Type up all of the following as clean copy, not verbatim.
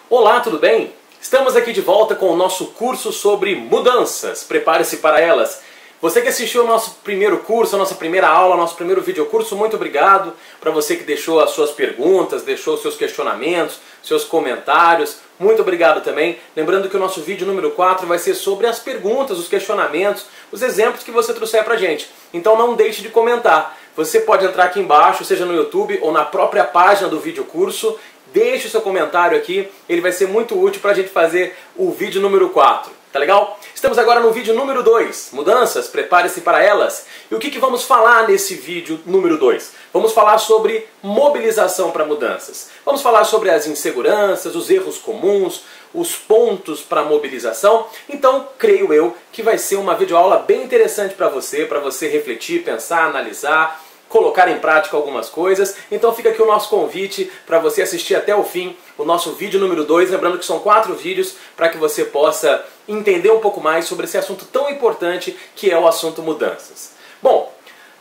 Olá, tudo bem? Estamos aqui de volta com o nosso curso sobre mudanças. Prepare-se para elas. Você que assistiu ao nosso primeiro curso, a nossa primeira aula, o nosso primeiro videocurso, muito obrigado. Para você que deixou as suas perguntas, deixou os seus questionamentos, seus comentários, muito obrigado também. Lembrando que o nosso vídeo número 4 vai ser sobre as perguntas, os questionamentos, os exemplos que você trouxer pra gente. Então não deixe de comentar. Você pode entrar aqui embaixo, seja no YouTube ou na própria página do videocurso. Deixe o seu comentário aqui, ele vai ser muito útil para a gente fazer o vídeo número 4, tá legal? Estamos agora no vídeo número 2, mudanças, prepare-se para elas. E o que vamos falar nesse vídeo número 2? Vamos falar sobre mobilização para mudanças. Vamos falar sobre as inseguranças, os erros comuns, os pontos para mobilização. Então, creio eu que vai ser uma videoaula bem interessante para você refletir, pensar, analisar, colocar em prática algumas coisas. Então fica aqui o nosso convite para você assistir até o fim o nosso vídeo número 2, lembrando que são 4 vídeos para que você possa entender um pouco mais sobre esse assunto tão importante que é o assunto mudanças. Bom,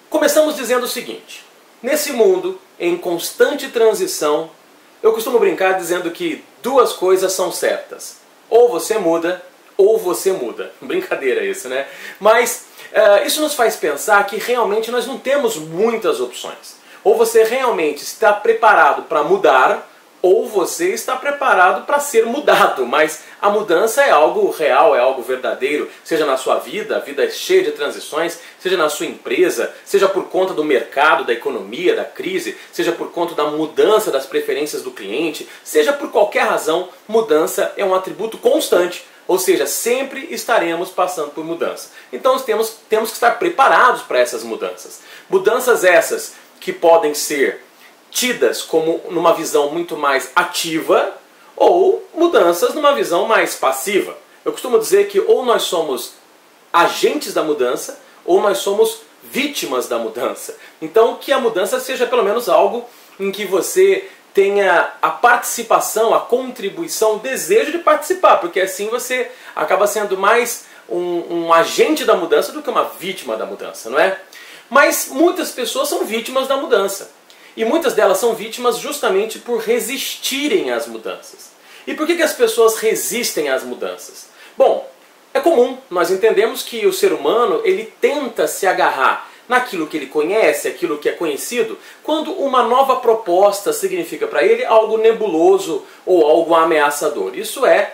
começamos dizendo o seguinte: nesse mundo em constante transição, eu costumo brincar dizendo que duas coisas são certas: ou você muda, ou você muda. Brincadeira isso, né? Mas isso nos faz pensar que realmente nós não temos muitas opções. Ou você realmente está preparado para mudar, ou você está preparado para ser mudado. Mas a mudança é algo real, é algo verdadeiro, seja na sua vida, a vida é cheia de transições, seja na sua empresa, seja por conta do mercado, da economia, da crise, seja por conta da mudança das preferências do cliente, seja por qualquer razão, mudança é um atributo constante. Ou seja, sempre estaremos passando por mudança. Então temos que estar preparados para essas mudanças. Mudanças essas que podem ser tidas como numa visão muito mais ativa ou mudanças numa visão mais passiva. Eu costumo dizer que ou nós somos agentes da mudança ou nós somos vítimas da mudança. Então que a mudança seja pelo menos algo em que você tenha a participação, a contribuição, o desejo de participar, porque assim você acaba sendo mais um agente da mudança do que uma vítima da mudança, não é? Mas muitas pessoas são vítimas da mudança. E muitas delas são vítimas justamente por resistirem às mudanças. E por que as pessoas resistem às mudanças? Bom, é comum, nós entendemos que o ser humano ele tenta se agarrar naquilo que ele conhece, aquilo que é conhecido, quando uma nova proposta significa para ele algo nebuloso ou algo ameaçador. Isso é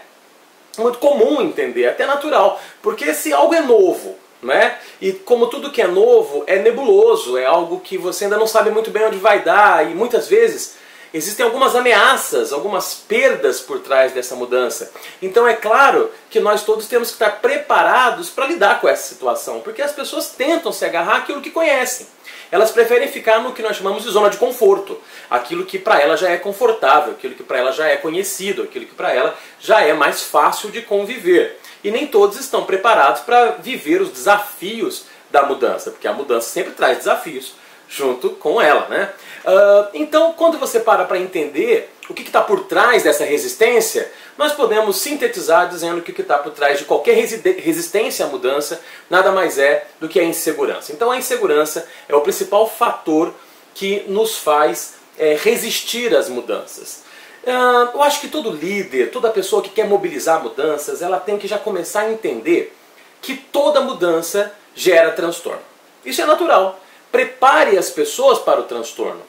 muito comum entender, até natural, porque se algo é novo, não é? E como tudo que é novo é nebuloso, é algo que você ainda não sabe muito bem onde vai dar, e muitas vezes existem algumas ameaças, algumas perdas por trás dessa mudança. Então é claro que nós todos temos que estar preparados para lidar com essa situação, porque as pessoas tentam se agarrar àquilo que conhecem. Elas preferem ficar no que nós chamamos de zona de conforto, aquilo que para ela já é confortável, aquilo que para ela já é conhecido, aquilo que para ela já é mais fácil de conviver. E nem todos estão preparados para viver os desafios da mudança, porque a mudança sempre traz desafios junto com ela, né? Então, quando você para entender o que está por trás dessa resistência, nós podemos sintetizar dizendo que o que está por trás de qualquer resistência à mudança nada mais é do que a insegurança. Então a insegurança é o principal fator que nos faz resistir às mudanças. Eu acho que todo líder, toda pessoa que quer mobilizar mudanças, ela tem que já começar a entender que toda mudança gera transtorno. Isso é natural. Prepare as pessoas para o transtorno.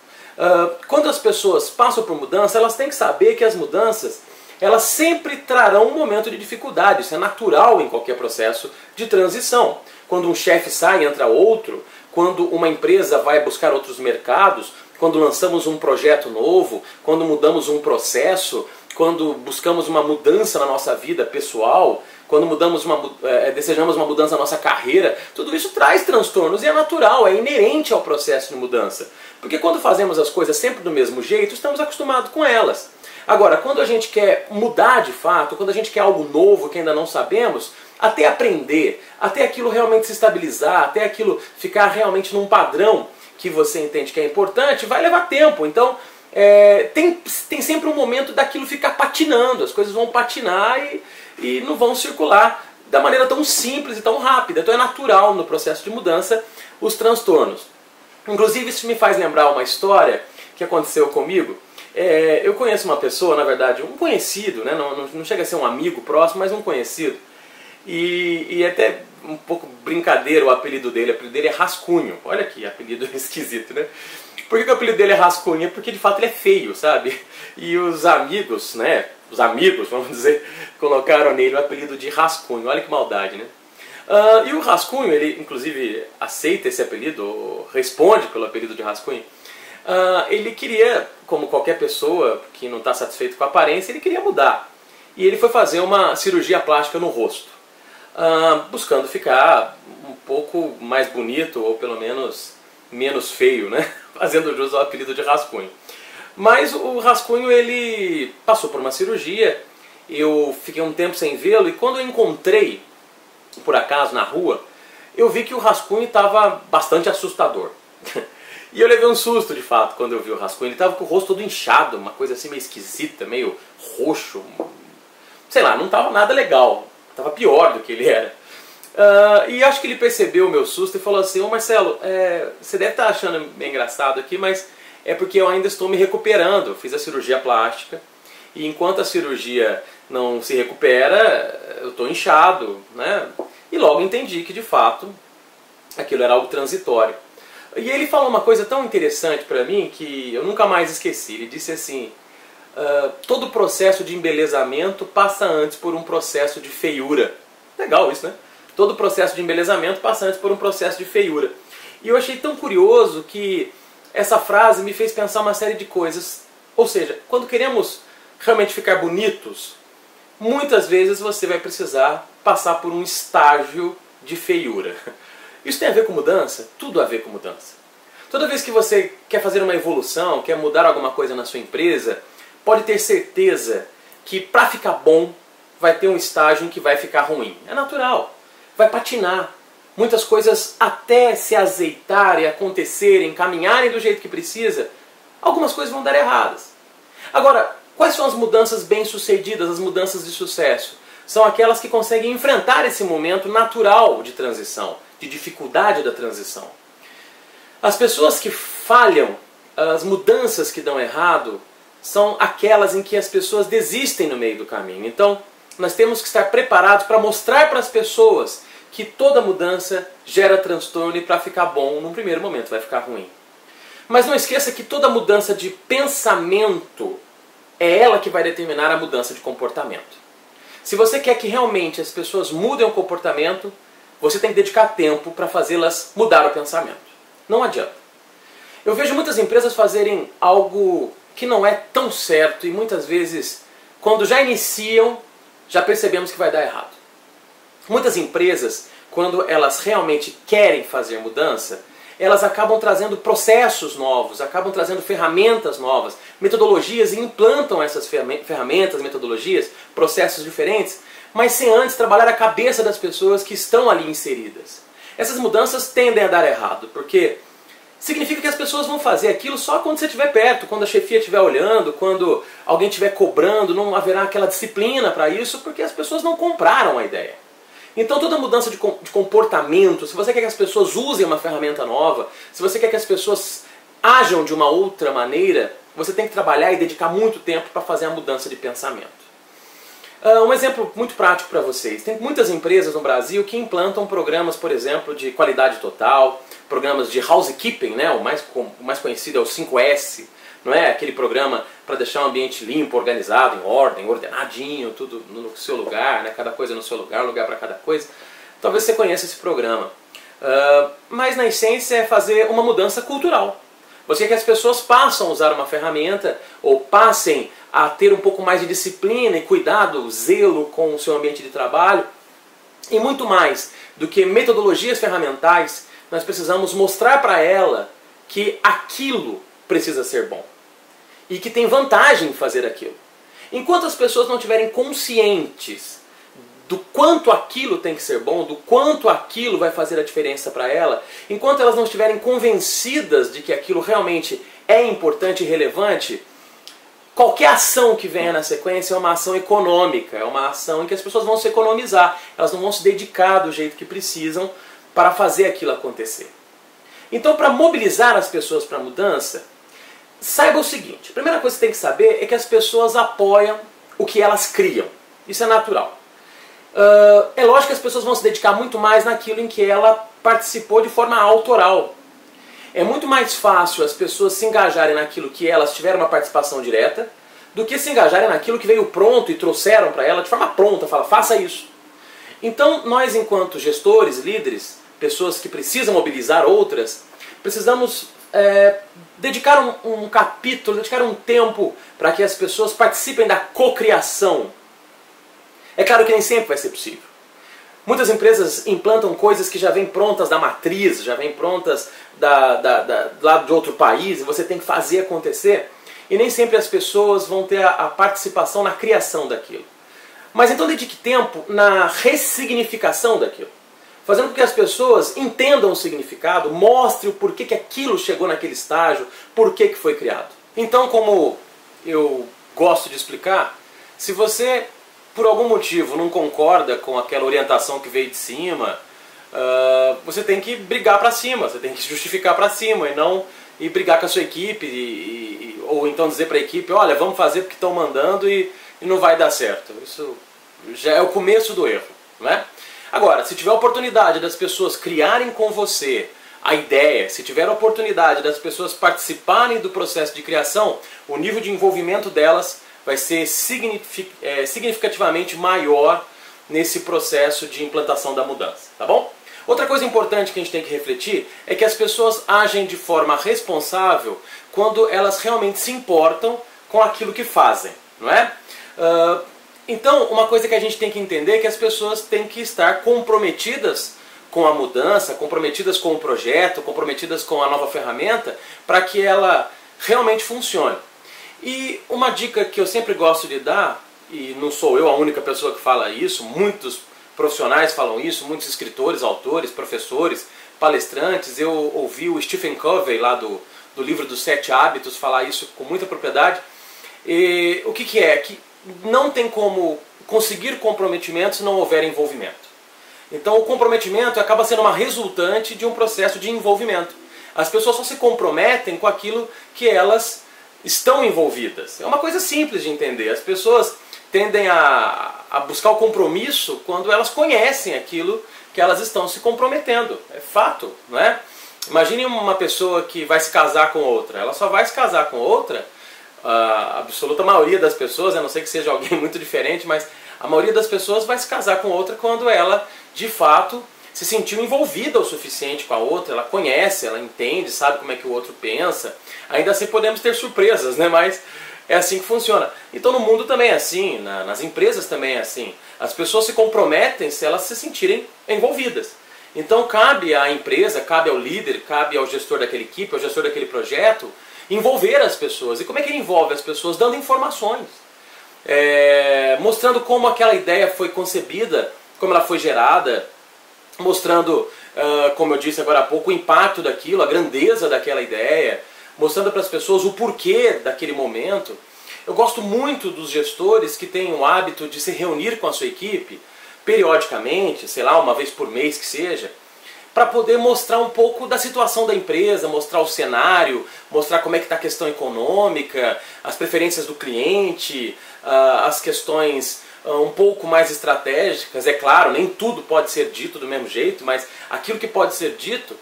Quando as pessoas passam por mudança, elas têm que saber que as mudanças elas sempre trarão um momento de dificuldade. Isso é natural em qualquer processo de transição. Quando um chefe sai, entra outro. Quando uma empresa vai buscar outros mercados. Quando lançamos um projeto novo. Quando mudamos um processo. Quando buscamos uma mudança na nossa vida pessoal. Quando desejamos uma mudança na nossa carreira, tudo isso traz transtornos e é natural, é inerente ao processo de mudança. Porque quando fazemos as coisas sempre do mesmo jeito, estamos acostumados com elas. Agora, quando a gente quer mudar de fato, quando a gente quer algo novo que ainda não sabemos, até aprender, até aquilo realmente se estabilizar, até aquilo ficar realmente num padrão que você entende que é importante, vai levar tempo. Então, tem sempre um momento daquilo ficar patinando, as coisas vão patinar e não vão circular da maneira tão simples e tão rápida. Então é natural no processo de mudança os transtornos. Inclusive isso me faz lembrar uma história que aconteceu comigo, Eu conheço uma pessoa, na verdade, um conhecido, né? Não chega a ser um amigo próximo, mas um conhecido. E até um pouco brincadeira o apelido dele. O apelido dele é Rascunho. Olha que apelido esquisito, né? Por que o apelido dele é Rascunho? É porque de fato ele é feio, sabe? E os amigos, né? Os amigos, vamos dizer, colocaram nele o apelido de Rascunho. Olha que maldade, né? E o Rascunho, ele inclusive aceita esse apelido, responde pelo apelido de Rascunho. Ele queria, como qualquer pessoa que não está satisfeito com a aparência, ele queria mudar. E ele foi fazer uma cirurgia plástica no rosto, buscando ficar um pouco mais bonito, ou pelo menos menos feio, né? Fazendo jus ao apelido de Rascunho. Mas o Rascunho, ele passou por uma cirurgia, eu fiquei um tempo sem vê-lo, e quando eu encontrei, por acaso, na rua, eu vi que o Rascunho estava bastante assustador. E eu levei um susto, de fato, quando eu vi o Rascunho. Ele estava com o rosto todo inchado, uma coisa assim meio esquisita, meio roxo. Sei lá, não estava nada legal. Estava pior do que ele era. E acho que ele percebeu o meu susto e falou assim: ô Marcelo, você deve estar achando meio engraçado aqui, mas é porque eu ainda estou me recuperando. Eu fiz a cirurgia plástica e enquanto a cirurgia não se recupera, eu estou inchado, né? E logo entendi que, de fato, aquilo era algo transitório. E ele falou uma coisa tão interessante para mim que eu nunca mais esqueci. Ele disse assim: todo processo de embelezamento passa antes por um processo de feiura. Legal isso, né? Todo processo de embelezamento passa antes por um processo de feiura. E eu achei tão curioso que essa frase me fez pensar uma série de coisas. Ou seja, quando queremos realmente ficar bonitos, muitas vezes você vai precisar passar por um estágio de feiura. Isso tem a ver com mudança? Tudo a ver com mudança. Toda vez que você quer fazer uma evolução, quer mudar alguma coisa na sua empresa, pode ter certeza que para ficar bom, vai ter um estágio em que vai ficar ruim. É natural. Vai patinar. Muitas coisas até se azeitarem, acontecerem, caminharem do jeito que precisa, algumas coisas vão dar erradas. Agora, quais são as mudanças bem-sucedidas, as mudanças de sucesso? São aquelas que conseguem enfrentar esse momento natural de transição, de dificuldade da transição. As pessoas que falham, as mudanças que dão errado, são aquelas em que as pessoas desistem no meio do caminho. Então, nós temos que estar preparados para mostrar para as pessoas que toda mudança gera transtorno e para ficar bom, num primeiro momento vai ficar ruim. Mas não esqueça que toda mudança de pensamento é ela que vai determinar a mudança de comportamento. Se você quer que realmente as pessoas mudem o comportamento, você tem que dedicar tempo para fazê-las mudar o pensamento. Não adianta. Eu vejo muitas empresas fazerem algo que não é tão certo e muitas vezes, quando já iniciam, já percebemos que vai dar errado. Muitas empresas, quando elas realmente querem fazer mudança, elas acabam trazendo processos novos, acabam trazendo ferramentas novas, metodologias, e implantam essas ferramentas, metodologias, processos diferentes, mas sem antes trabalhar a cabeça das pessoas que estão ali inseridas. Essas mudanças tendem a dar errado, porque significa que as pessoas vão fazer aquilo só quando você estiver perto, quando a chefia estiver olhando, quando alguém estiver cobrando, não haverá aquela disciplina para isso, porque as pessoas não compraram a ideia. Então toda mudança de comportamento, se você quer que as pessoas usem uma ferramenta nova, se você quer que as pessoas ajam de uma outra maneira, você tem que trabalhar e dedicar muito tempo para fazer a mudança de pensamento. Um exemplo muito prático para vocês. Tem muitas empresas no Brasil que implantam programas, por exemplo, de qualidade total, programas de housekeeping, né? O mais conhecido é o 5S, não é? Aquele programa para deixar o ambiente limpo, organizado, em ordem, ordenadinho, tudo no seu lugar, né? Cada coisa no seu lugar, lugar para cada coisa. Talvez você conheça esse programa. Mas na essência é fazer uma mudança cultural. Você quer que as pessoas passem a usar uma ferramenta ou passem a ter um pouco mais de disciplina e cuidado, zelo com o seu ambiente de trabalho. E muito mais do que metodologias ferramentais, nós precisamos mostrar para ela que aquilo precisa ser bom. E que tem vantagem em fazer aquilo. Enquanto as pessoas não estiverem conscientes do quanto aquilo tem que ser bom, do quanto aquilo vai fazer a diferença para ela, enquanto elas não estiverem convencidas de que aquilo realmente é importante e relevante, qualquer ação que venha na sequência é uma ação econômica, é uma ação em que as pessoas vão se economizar, elas não vão se dedicar do jeito que precisam para fazer aquilo acontecer. Então, para mobilizar as pessoas para a mudança, Saiba o seguinte, a primeira coisa que você tem que saber é que as pessoas apoiam o que elas criam. Isso é natural. É lógico que as pessoas vão se dedicar muito mais naquilo em que ela participou de forma autoral. É muito mais fácil as pessoas se engajarem naquilo que elas tiveram uma participação direta do que se engajarem naquilo que veio pronto e trouxeram para ela de forma pronta, fala, faça isso. Então nós, enquanto gestores, líderes, pessoas que precisam mobilizar outras, precisamos dedicar um capítulo, dedicar um tempo para que as pessoas participem da cocriação. É claro que nem sempre vai ser possível. Muitas empresas implantam coisas que já vêm prontas da matriz, já vêm prontas lá de outro país, e você tem que fazer acontecer, e nem sempre as pessoas vão ter a participação na criação daquilo. Mas então dedique tempo na ressignificação daquilo, fazendo com que as pessoas entendam o significado, mostre o porquê que aquilo chegou naquele estágio, porquê que foi criado. Então, como eu gosto de explicar, se você por algum motivo não concorda com aquela orientação que veio de cima, você tem que brigar para cima, você tem que justificar para cima e não ir brigar com a sua equipe ou então dizer para a equipe, olha, vamos fazer porque estão mandando e não vai dar certo. Isso já é o começo do erro, não é? Agora, se tiver a oportunidade das pessoas criarem com você a ideia, se tiver a oportunidade das pessoas participarem do processo de criação, o nível de envolvimento delas vai ser significativamente maior nesse processo de implantação da mudança, tá bom? Outra coisa importante que a gente tem que refletir é que as pessoas agem de forma responsável quando elas realmente se importam com aquilo que fazem, não é? Então, uma coisa que a gente tem que entender é que as pessoas têm que estar comprometidas com a mudança, comprometidas com o projeto, comprometidas com a nova ferramenta, para que ela realmente funcione. E uma dica que eu sempre gosto de dar, e não sou eu a única pessoa que fala isso, muitos profissionais falam isso, muitos escritores, autores, professores, palestrantes, eu ouvi o Stephen Covey lá do livro dos 7 hábitos falar isso com muita propriedade. E o que é? Que não tem como conseguir comprometimento se não houver envolvimento. Então o comprometimento acaba sendo uma resultante de um processo de envolvimento. As pessoas só se comprometem com aquilo que elas estão envolvidas. É uma coisa simples de entender. As pessoas tendem a buscar o compromisso quando elas conhecem aquilo que elas estão se comprometendo. É fato, não é? Imagine uma pessoa que vai se casar com outra. Ela só vai se casar com outra, a absoluta maioria das pessoas, a não ser que seja alguém muito diferente, mas a maioria das pessoas vai se casar com outra quando ela, de fato, se sentiu envolvida o suficiente com a outra, ela conhece, ela entende, sabe como é que o outro pensa. Ainda assim podemos ter surpresas, né? Mas é assim que funciona. Então no mundo também é assim, nas empresas também é assim. As pessoas se comprometem se elas se sentirem envolvidas. Então cabe à empresa, cabe ao líder, cabe ao gestor daquela equipe, ao gestor daquele projeto, envolver as pessoas. E como é que ele envolve as pessoas? Dando informações. Mostrando como aquela ideia foi concebida, como ela foi gerada, mostrando, como eu disse agora há pouco, o impacto daquilo, a grandeza daquela ideia, mostrando para as pessoas o porquê daquele momento. Eu gosto muito dos gestores que têm o hábito de se reunir com a sua equipe periodicamente, sei lá, uma vez por mês que seja, para poder mostrar um pouco da situação da empresa, mostrar o cenário, mostrar como é que está a questão econômica, as preferências do cliente, as questões um pouco mais estratégicas. É claro, nem tudo pode ser dito do mesmo jeito, mas aquilo que pode ser dito,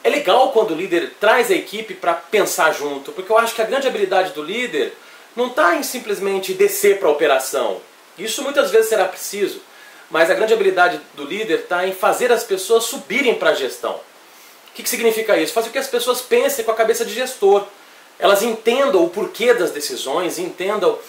é legal quando o líder traz a equipe para pensar junto, porque eu acho que a grande habilidade do líder não está em simplesmente descer para a operação. Isso muitas vezes será preciso, mas a grande habilidade do líder está em fazer as pessoas subirem para a gestão. O que significa isso? Fazer com que as pessoas pensem com a cabeça de gestor. Elas entendam o porquê das decisões, entendam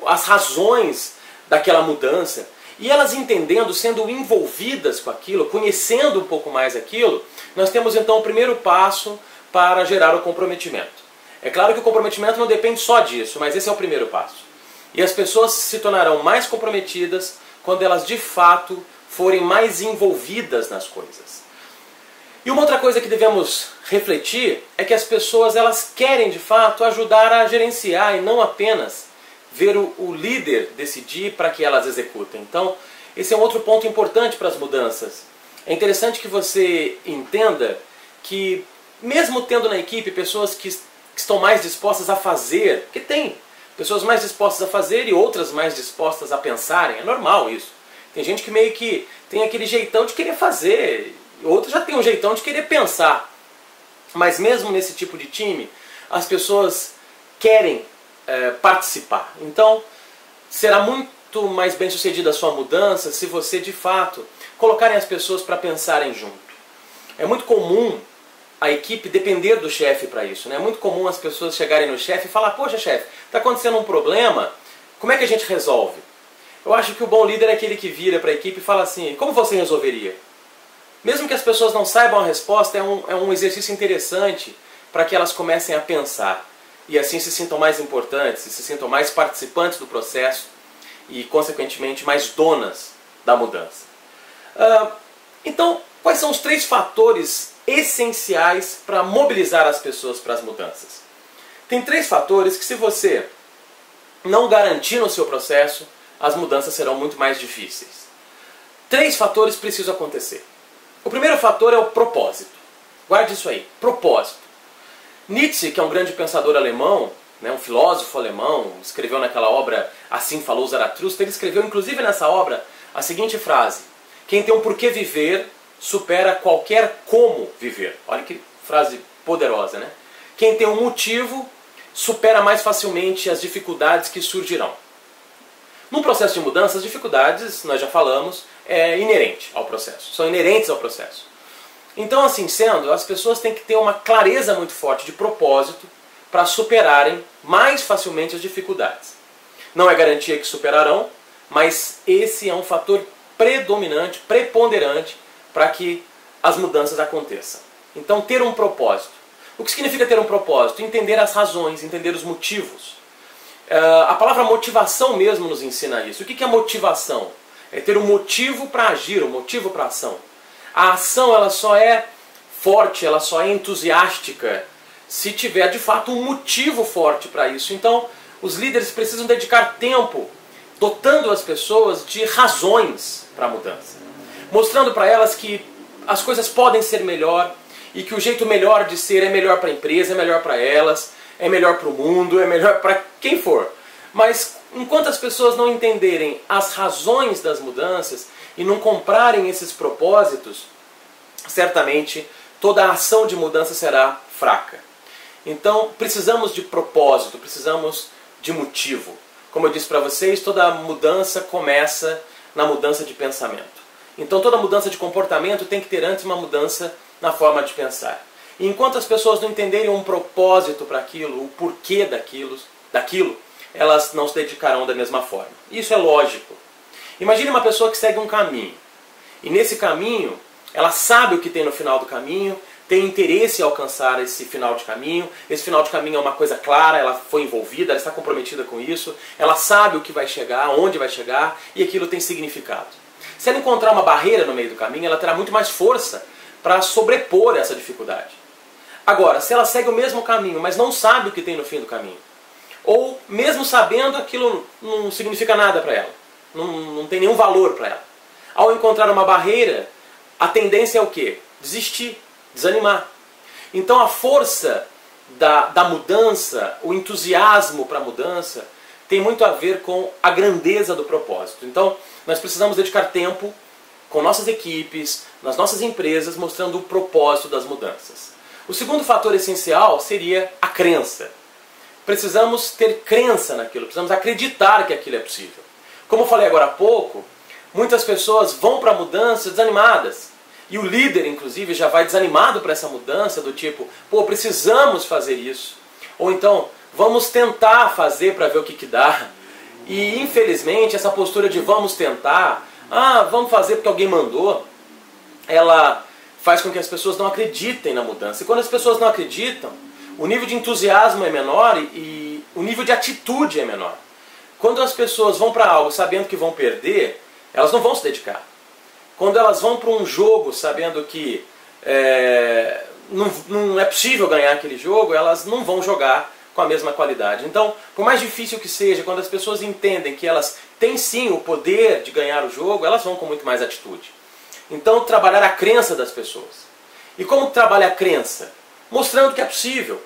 as razões daquela mudança. E elas entendendo, sendo envolvidas com aquilo, conhecendo um pouco mais aquilo, nós temos então o primeiro passo para gerar o comprometimento. É claro que o comprometimento não depende só disso, mas esse é o primeiro passo. E as pessoas se tornarão mais comprometidas quando elas de fato forem mais envolvidas nas coisas. E uma outra coisa que devemos refletir é que as pessoas elas querem de fato ajudar a gerenciar e não apenas ver o líder decidir para que elas executem. Então, esse é um outro ponto importante para as mudanças. É interessante que você entenda que, mesmo tendo na equipe pessoas que que estão mais dispostas a fazer, porque tem pessoas mais dispostas a fazer e outras mais dispostas a pensarem, é normal isso. Tem gente que meio que tem aquele jeitão de querer fazer, outros já tem um jeitão de querer pensar. Mas mesmo nesse tipo de time, as pessoas querem participar. Então, será muito mais bem sucedida a sua mudança se você, de fato, colocarem as pessoas para pensarem junto. É muito comum a equipe depender do chefe para isso, né? É muito comum as pessoas chegarem no chefe e falar: poxa, chefe, está acontecendo um problema, como é que a gente resolve? Eu acho que o bom líder é aquele que vira para a equipe e fala assim: como você resolveria? Mesmo que as pessoas não saibam a resposta, é um exercício interessante para que elas comecem a pensar e assim se sintam mais importantes, se sintam mais participantes do processo e, consequentemente, mais donas da mudança. Então, quais são os 3 fatores essenciais para mobilizar as pessoas para as mudanças? Tem 3 fatores que, se você não garantir no seu processo, as mudanças serão muito mais difíceis. 3 fatores precisam acontecer. O primeiro fator é o propósito. Guarde isso aí, propósito. Nietzsche, que é um grande pensador alemão, né, um filósofo alemão, escreveu naquela obra Assim Falou Zaratustra, ele escreveu inclusive nessa obra a seguinte frase: quem tem um porquê viver supera qualquer como viver. Olha que frase poderosa, né? Quem tem um motivo supera mais facilmente as dificuldades que surgirão. No processo de mudança, as dificuldades, nós já falamos, é inerente ao processo, são inerentes ao processo. Então, assim sendo, as pessoas têm que ter uma clareza muito forte de propósito para superarem mais facilmente as dificuldades. Não é garantia que superarão, mas esse é um fator predominante, preponderante para que as mudanças aconteçam. Então, ter um propósito. O que significa ter um propósito? Entender as razões, entender os motivos. A palavra motivação mesmo nos ensina isso. O que é motivação? É ter um motivo para agir, um motivo para a ação. A ação ela só é forte, ela só é entusiástica se tiver de fato um motivo forte para isso. Então, os líderes precisam dedicar tempo dotando as pessoas de razões para a mudança. Mostrando para elas que as coisas podem ser melhor e que o jeito melhor de ser é melhor para a empresa, é melhor para elas, é melhor para o mundo, é melhor para quem for. Mas enquanto as pessoas não entenderem as razões das mudanças e não comprarem esses propósitos, certamente toda a ação de mudança será fraca. Então precisamos de propósito, precisamos de motivo. Como eu disse para vocês, toda mudança começa na mudança de pensamento. Então toda mudança de comportamento tem que ter antes uma mudança na forma de pensar. E enquanto as pessoas não entenderem um propósito para aquilo, o porquê daquilo, elas não se dedicarão da mesma forma. Isso é lógico. Imagine uma pessoa que segue um caminho. E nesse caminho, ela sabe o que tem no final do caminho, tem interesse em alcançar esse final de caminho. Esse final de caminho é uma coisa clara, ela foi envolvida, ela está comprometida com isso. Ela sabe o que vai chegar, onde vai chegar, e aquilo tem significado. Se ela encontrar uma barreira no meio do caminho, ela terá muito mais força para sobrepor essa dificuldade. Agora, se ela segue o mesmo caminho, mas não sabe o que tem no fim do caminho, ou mesmo sabendo, aquilo não significa nada para ela, não tem nenhum valor para ela. Ao encontrar uma barreira, a tendência é o quê? Desistir, desanimar. Então a força da mudança, o entusiasmo para a mudança, tem muito a ver com a grandeza do propósito. Então nós precisamos dedicar tempo com nossas equipes, nas nossas empresas, mostrando o propósito das mudanças. O segundo fator essencial seria a crença. Precisamos ter crença naquilo, precisamos acreditar que aquilo é possível. Como eu falei agora há pouco, muitas pessoas vão para a mudança desanimadas. E o líder, inclusive, já vai desanimado para essa mudança, do tipo, pô, precisamos fazer isso. Ou então, vamos tentar fazer para ver o que dá. E, infelizmente, essa postura de vamos tentar, vamos fazer porque alguém mandou, ela faz com que as pessoas não acreditem na mudança. E quando as pessoas não acreditam, o nível de entusiasmo é menor e o nível de atitude é menor. Quando as pessoas vão para algo sabendo que vão perder, elas não vão se dedicar. Quando elas vão para um jogo sabendo que não é possível ganhar aquele jogo, elas não vão jogar com a mesma qualidade. Então, por mais difícil que seja, quando as pessoas entendem que elas têm sim o poder de ganhar o jogo, elas vão com muito mais atitude. Então, trabalhar a crença das pessoas. E como trabalha a crença? Mostrando que é possível.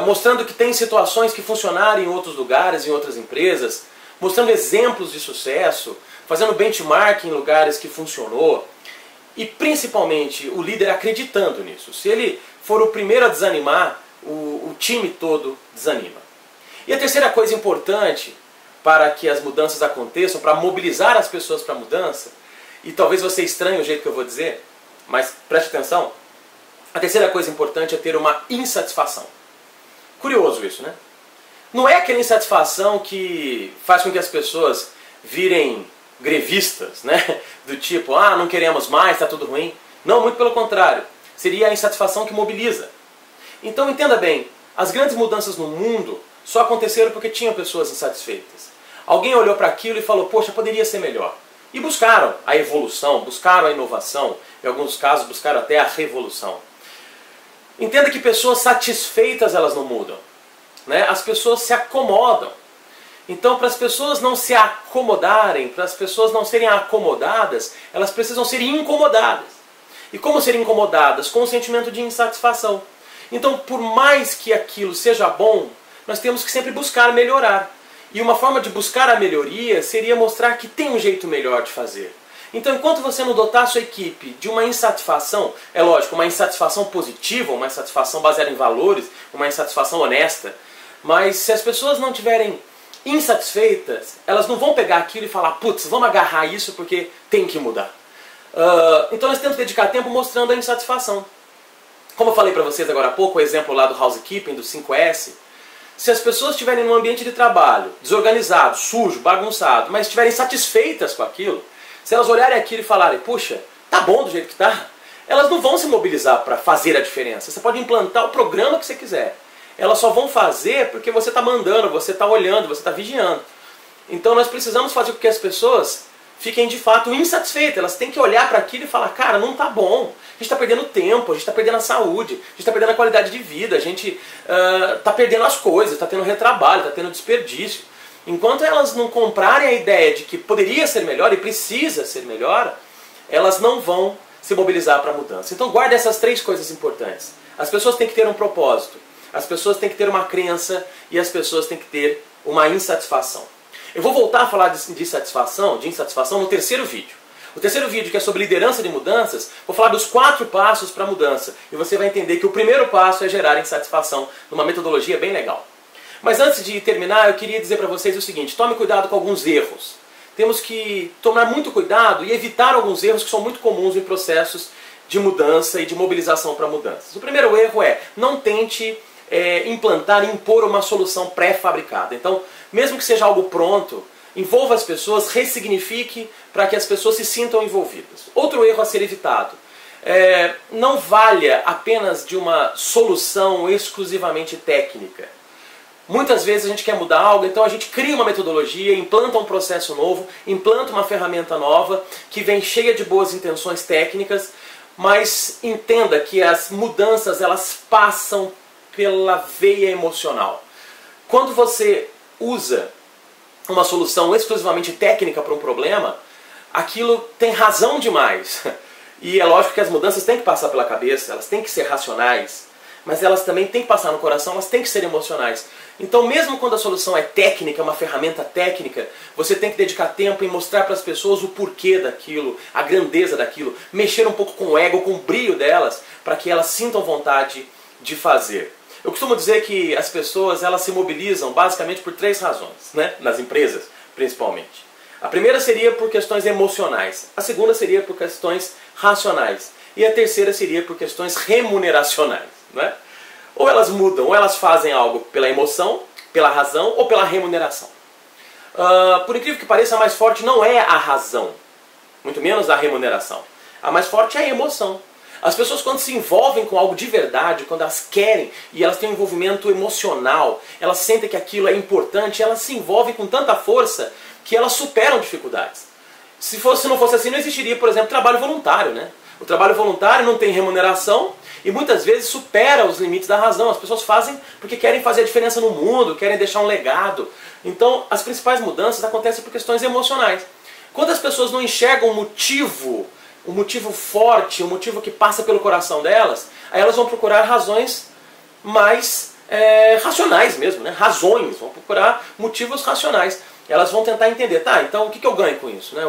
mostrando que tem situações que funcionaram em outros lugares, em outras empresas, mostrando exemplos de sucesso, fazendo benchmark em lugares que funcionou e principalmente o líder acreditando nisso. Se ele for o primeiro a desanimar, o time todo desanima. E a terceira coisa importante para que as mudanças aconteçam, para mobilizar as pessoas para a mudança, e talvez você estranhe o jeito que eu vou dizer, mas preste atenção, a terceira coisa importante é ter uma insatisfação. Curioso isso, né? Não é aquela insatisfação que faz com que as pessoas virem grevistas, né? Do tipo, ah, não queremos mais, está tudo ruim. Não, muito pelo contrário. Seria a insatisfação que mobiliza. Então entenda bem, as grandes mudanças no mundo só aconteceram porque tinham pessoas insatisfeitas. Alguém olhou para aquilo e falou, poxa, poderia ser melhor. E buscaram a evolução, buscaram a inovação, em alguns casos buscaram até a revolução. Entenda que pessoas satisfeitas elas não mudam, né? As pessoas se acomodam. Então, para as pessoas não se acomodarem, para as pessoas não serem acomodadas, elas precisam ser incomodadas. E como ser incomodadas? Com um sentimento de insatisfação. Então, por mais que aquilo seja bom, nós temos que sempre buscar melhorar. E uma forma de buscar a melhoria seria mostrar que tem um jeito melhor de fazer. Então, enquanto você não dotar a sua equipe de uma insatisfação, é lógico, uma insatisfação positiva, uma insatisfação baseada em valores, uma insatisfação honesta, mas se as pessoas não tiverem insatisfeitas, elas não vão pegar aquilo e falar, putz, vamos agarrar isso porque tem que mudar. Então nós temos que dedicar tempo mostrando a insatisfação. Como eu falei para vocês agora há pouco, o exemplo lá do housekeeping, do 5S, se as pessoas estiverem num ambiente de trabalho desorganizado, sujo, bagunçado, mas estiverem satisfeitas com aquilo, se elas olharem aquilo e falarem, puxa, tá bom do jeito que tá, elas não vão se mobilizar para fazer a diferença. Você pode implantar o programa que você quiser. Elas só vão fazer porque você está mandando, você está olhando, você está vigiando. Então nós precisamos fazer com que as pessoas fiquem de fato insatisfeitas. Elas têm que olhar para aquilo e falar, cara, não tá bom. A gente está perdendo tempo, a gente está perdendo a saúde, a gente está perdendo a qualidade de vida, a gente está perdendo as coisas, está tendo retrabalho, está tendo desperdício. Enquanto elas não comprarem a ideia de que poderia ser melhor e precisa ser melhor, elas não vão se mobilizar para a mudança. Então guarde essas três coisas importantes. As pessoas têm que ter um propósito, as pessoas têm que ter uma crença e as pessoas têm que ter uma insatisfação. Eu vou voltar a falar de insatisfação no terceiro vídeo. O terceiro vídeo, que é sobre liderança de mudanças, vou falar dos 4 passos para a mudança. E você vai entender que o primeiro passo é gerar insatisfação, numa metodologia bem legal. Mas antes de terminar, eu queria dizer para vocês o seguinte, tome cuidado com alguns erros. Temos que tomar muito cuidado e evitar alguns erros que são muito comuns em processos de mudança e de mobilização para mudanças. O primeiro erro é, não tente implantar e impor uma solução pré-fabricada. Então, mesmo que seja algo pronto, envolva as pessoas, ressignifique para que as pessoas se sintam envolvidas. Outro erro a ser evitado. Não valha apenas de uma solução exclusivamente técnica. Muitas vezes a gente quer mudar algo, então a gente cria uma metodologia, implanta um processo novo, implanta uma ferramenta nova, que vem cheia de boas intenções técnicas, mas entenda que as mudanças elas passam pela veia emocional. Quando você usa uma solução exclusivamente técnica para um problema, aquilo tem razão demais. E é lógico que as mudanças têm que passar pela cabeça, elas têm que ser racionais, mas elas também têm que passar no coração, elas têm que ser emocionais. Então mesmo quando a solução é técnica, é uma ferramenta técnica, você tem que dedicar tempo em mostrar para as pessoas o porquê daquilo, a grandeza daquilo, mexer um pouco com o ego, com o brilho delas, para que elas sintam vontade de fazer. Eu costumo dizer que as pessoas elas se mobilizam basicamente por 3 razões, né? Nas empresas principalmente. A primeira seria por questões emocionais, a segunda seria por questões racionais e a terceira seria por questões remuneracionais, né? Ou elas mudam, ou elas fazem algo pela emoção, pela razão ou pela remuneração. Por incrível que pareça, a mais forte não é a razão, muito menos a remuneração. A mais forte é a emoção. As pessoas quando se envolvem com algo de verdade, quando elas querem e elas têm um envolvimento emocional, elas sentem que aquilo é importante, elas se envolvem com tanta força que elas superam dificuldades. Se não fosse assim, não existiria, por exemplo, trabalho voluntário, né? O trabalho voluntário não tem remuneração e muitas vezes supera os limites da razão. As pessoas fazem porque querem fazer a diferença no mundo, querem deixar um legado. Então, as principais mudanças acontecem por questões emocionais. Quando as pessoas não enxergam um motivo forte, um motivo que passa pelo coração delas, aí elas vão procurar razões mais racionais mesmo, né? Razões, vão procurar motivos racionais. Elas vão tentar entender, tá, então o que eu ganho com isso? Né?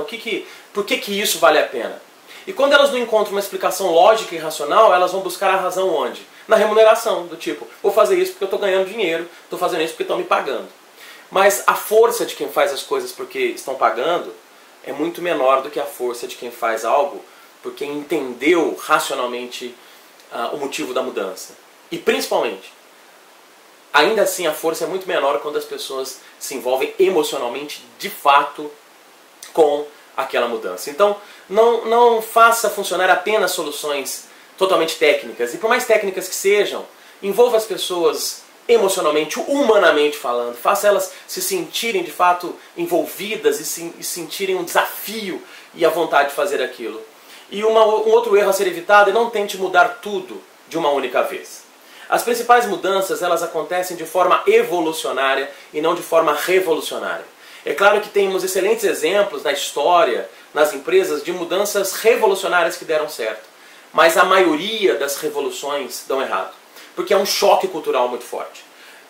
Por que isso vale a pena? E quando elas não encontram uma explicação lógica e racional, elas vão buscar a razão onde? Na remuneração, do tipo, vou fazer isso porque eu estou ganhando dinheiro, estou fazendo isso porque estão me pagando. Mas a força de quem faz as coisas porque estão pagando é muito menor do que a força de quem faz algo porque entendeu racionalmente o motivo da mudança. E principalmente, ainda assim a força é muito menor quando as pessoas se envolvem emocionalmente, de fato, com aquela mudança. Então, não faça funcionar apenas soluções totalmente técnicas. E por mais técnicas que sejam, envolva as pessoas emocionalmente, humanamente falando. Faça elas se sentirem de fato envolvidas e sentirem um desafio e a vontade de fazer aquilo. E um outro erro a ser evitado é não tente mudar tudo de uma única vez. As principais mudanças, elas acontecem de forma evolucionária e não de forma revolucionária. É claro que temos excelentes exemplos na história, nas empresas, de mudanças revolucionárias que deram certo. Mas a maioria das revoluções dão errado, porque é um choque cultural muito forte.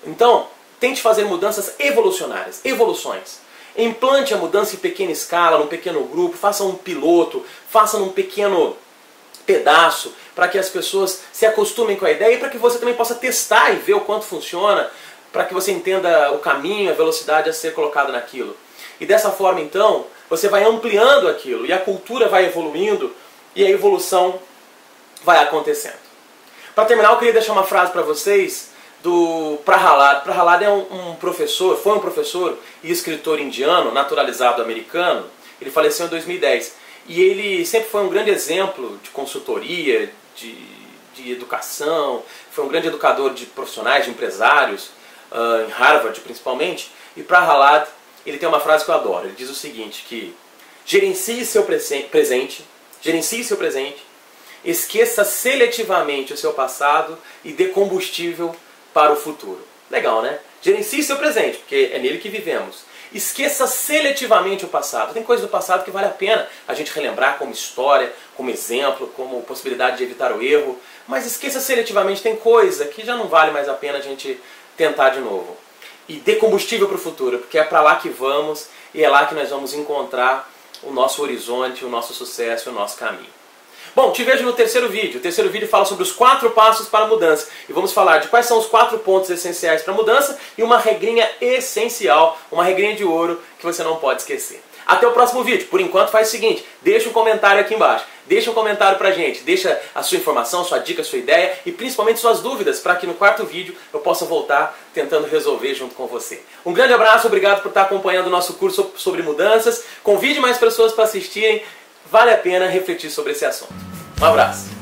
Então, tente fazer mudanças evolucionárias, evoluções. Implante a mudança em pequena escala, num pequeno grupo, faça um piloto, faça num pequeno pedaço, para que as pessoas se acostumem com a ideia e para que você também possa testar e ver o quanto funciona, para que você entenda o caminho, a velocidade a ser colocada naquilo. E dessa forma, então, você vai ampliando aquilo, e a cultura vai evoluindo, e a evolução vai acontecendo. Para terminar, eu queria deixar uma frase para vocês do Prahalad. Prahalad é um professor, foi um professor e escritor indiano, naturalizado americano. Ele faleceu em 2010. E ele sempre foi um grande exemplo de consultoria, de educação, foi um grande educador de profissionais, de empresários, em Harvard principalmente. E Prahalad, ele tem uma frase que eu adoro. Ele diz o seguinte, que gerencie seu presente, esqueça seletivamente o seu passado e dê combustível para o futuro. Legal, né? Gerencie seu presente, porque é nele que vivemos. Esqueça seletivamente o passado. Tem coisas do passado que vale a pena a gente relembrar como história, como exemplo, como possibilidade de evitar o erro. Mas esqueça seletivamente, tem coisa que já não vale mais a pena a gente tentar de novo. E dê combustível para o futuro, porque é para lá que vamos e é lá que nós vamos encontrar o nosso horizonte, o nosso sucesso, o nosso caminho. Bom, te vejo no terceiro vídeo. O terceiro vídeo fala sobre os 4 passos para a mudança. E vamos falar de quais são os 4 pontos essenciais para a mudança e uma regrinha essencial, uma regrinha de ouro que você não pode esquecer. Até o próximo vídeo. Por enquanto faz o seguinte, deixa um comentário aqui embaixo. Deixa um comentário pra gente, deixa a sua informação, sua dica, sua ideia e principalmente suas dúvidas para que no 4º vídeo eu possa voltar tentando resolver junto com você. Um grande abraço, obrigado por estar acompanhando o nosso curso sobre mudanças. Convide mais pessoas para assistirem. Vale a pena refletir sobre esse assunto. Um abraço.